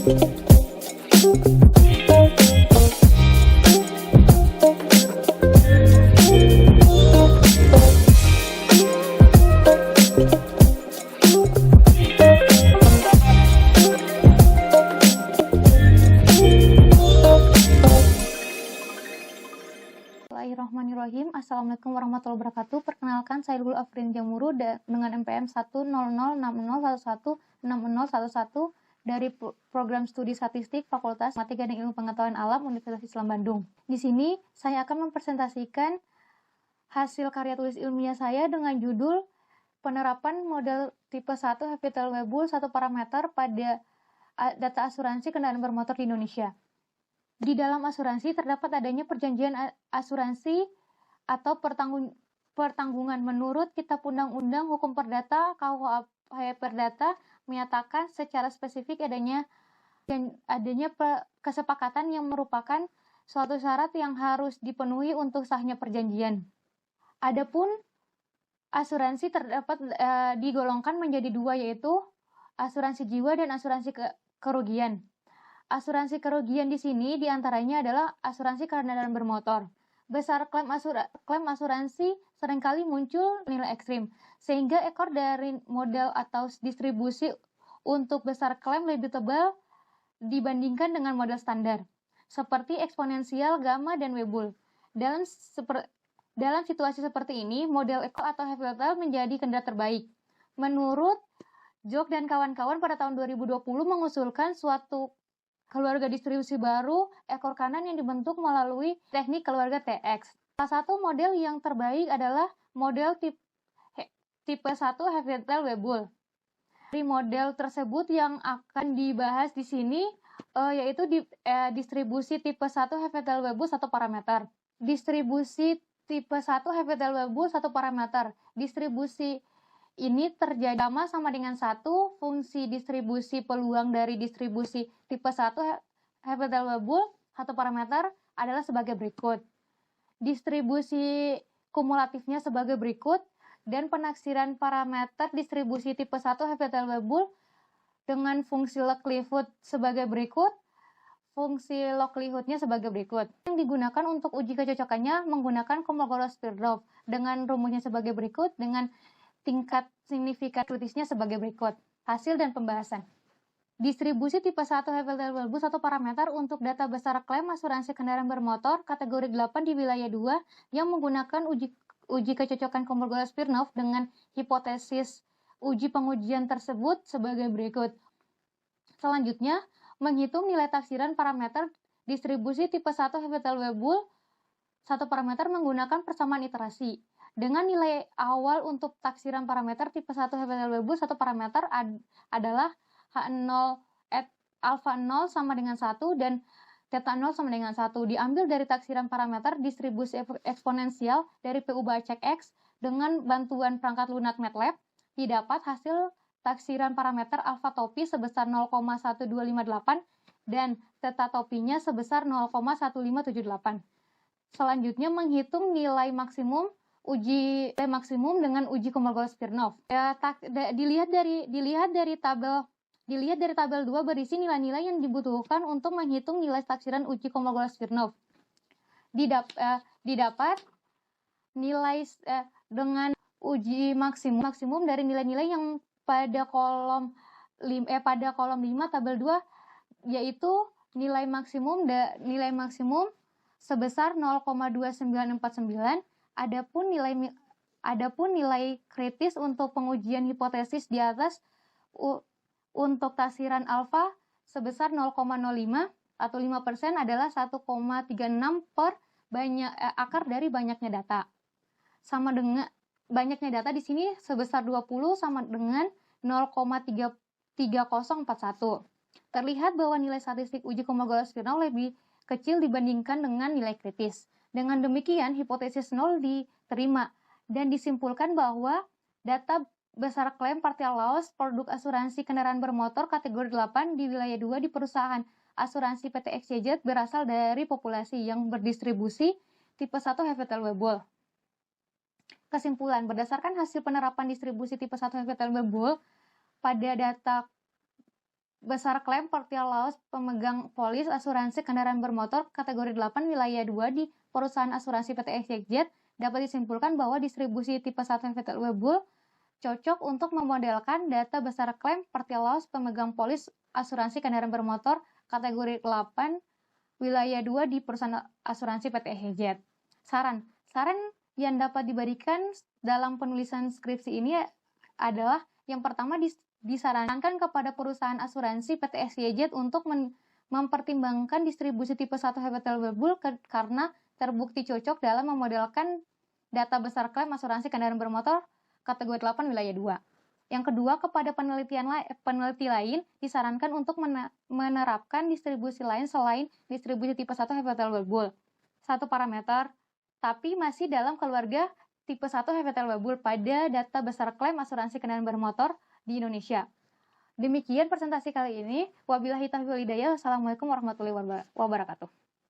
Bismillahirrahmanirrahim. Assalamualaikum warahmatullahi wabarakatuh. Perkenalkan, saya Dul Afrin Jamuru dengan NPM 10060616011 dari Program Studi Statistik Fakultas Matematika dan Ilmu Pengetahuan Alam Universitas Islam Bandung. Di sini saya akan mempresentasikan hasil karya tulis ilmiah saya dengan judul Penerapan Model Tipe 1 Habitable 1 Parameter pada Data Asuransi Kendaraan Bermotor di Indonesia. Di dalam asuransi terdapat adanya perjanjian asuransi atau pertanggungan. Menurut Kitab Undang-Undang Hukum Perdata KUHP Perdata menyatakan secara spesifik adanya kesepakatan yang merupakan suatu syarat yang harus dipenuhi untuk sahnya perjanjian. Adapun asuransi terdapat digolongkan menjadi dua, yaitu asuransi jiwa dan asuransi kerugian. Asuransi kerugian di sini diantaranya adalah asuransi kendaraan bermotor. Besar klaim asuransi seringkali muncul nilai ekstrim, sehingga ekor dari model atau distribusi untuk besar klaim lebih tebal dibandingkan dengan model standar, seperti eksponensial, gamma, dan Weibull. Dalam situasi seperti ini, model ekor atau Habitable menjadi kendaraan terbaik. Menurut Jok dan kawan-kawan pada tahun 2020 mengusulkan suatu keluarga distribusi baru ekor kanan yang dibentuk melalui teknik keluarga TX. Salah satu model yang terbaik adalah model tipe 1 Habitable Weibull. Dari model tersebut yang akan dibahas di sini yaitu distribusi tipe 1 Habitable Weibull 1 parameter. Distribusi tipe 1 Habitable Weibull 1 parameter. Distribusi ini terjadi sama dengan 1, fungsi distribusi peluang dari distribusi tipe 1 Habitable Weibull 1 parameter adalah sebagai berikut. Distribusi kumulatifnya sebagai berikut, dan penaksiran parameter distribusi tipe 1 Habitable Weibull dengan fungsi likelihood sebagai berikut, fungsi likelihood-nya sebagai berikut. Yang digunakan untuk uji kecocokannya menggunakan Kolmogorov-Smirnov dengan rumusnya sebagai berikut, dengan tingkat signifikan kritisnya sebagai berikut. Hasil dan pembahasan. Distribusi tipe 1 Habitable Weibull 1 parameter untuk data besar klaim asuransi kendaraan bermotor kategori 8 di wilayah 2 yang menggunakan uji kecocokan Kolmogorov-Smirnov dengan hipotesis uji pengujian tersebut sebagai berikut. Selanjutnya, menghitung nilai taksiran parameter distribusi tipe 1 Habitable Weibull 1 parameter menggunakan persamaan iterasi. Dengan nilai awal untuk taksiran parameter tipe 1 Habitable Weibull 1 parameter adalah H0 alpha 0 sama dengan 1 dan theta 0 sama dengan 1. Diambil dari taksiran parameter distribusi eksponensial dari PU Bacek X dengan bantuan perangkat lunak MATLAB, didapat hasil taksiran parameter alpha topi sebesar 0,1258 dan theta topinya sebesar 0,1578. Selanjutnya menghitung nilai maksimum dengan uji Kolmogorov-Smirnov. Dilihat dari tabel 2 berisi nilai-nilai yang dibutuhkan untuk menghitung nilai taksiran uji Kolmogorov-Smirnov. Didapat nilai dengan uji maksimum dari nilai-nilai yang pada kolom 5 tabel 2, yaitu nilai maksimum sebesar 0,2949. Adapun nilai kritis untuk pengujian hipotesis di atas untuk taksiran alfa sebesar 0,05 atau 5% adalah 1,36 per akar dari banyaknya data. Sama dengan banyaknya data di sini sebesar 20 sama dengan 0,3041. Terlihat bahwa nilai statistik uji Kolmogorov-Smirnov lebih kecil dibandingkan dengan nilai kritis. Dengan demikian, hipotesis 0 diterima dan disimpulkan bahwa data besar klaim partial loss produk asuransi kendaraan bermotor kategori 8 di wilayah 2 di perusahaan asuransi PT XYZ berasal dari populasi yang berdistribusi tipe 1 Habitable Weibull. Kesimpulan, berdasarkan hasil penerapan distribusi tipe 1 Habitable Weibull pada data besar klaim partial loss pemegang polis asuransi kendaraan bermotor kategori 8 wilayah 2 di perusahaan asuransi PT XYZ, dapat disimpulkan bahwa distribusi tipe 1 Inevitable Bull cocok untuk memodelkan data besar klaim partial loss pemegang polis asuransi kendaraan bermotor kategori 8 wilayah 2 di perusahaan asuransi PT XYZ. Saran yang dapat diberikan dalam penulisan skripsi ini adalah yang pertama disarankan kepada perusahaan asuransi PT XYZ untuk mempertimbangkan distribusi tipe 1 Inevitable Bull karena terbukti cocok dalam memodelkan data besar klaim asuransi kendaraan bermotor kategori 8 wilayah 2. Yang kedua, kepada peneliti lain disarankan untuk menerapkan distribusi lain selain distribusi tipe 1 Inevitable Bull. Satu parameter, tapi masih dalam keluarga tipe 1 Inevitable Bull pada data besar klaim asuransi kendaraan bermotor di Indonesia. Demikian presentasi kali ini. Wabillahi taufiq wal hidayah. Wassalamualaikum warahmatullahi wabarakatuh.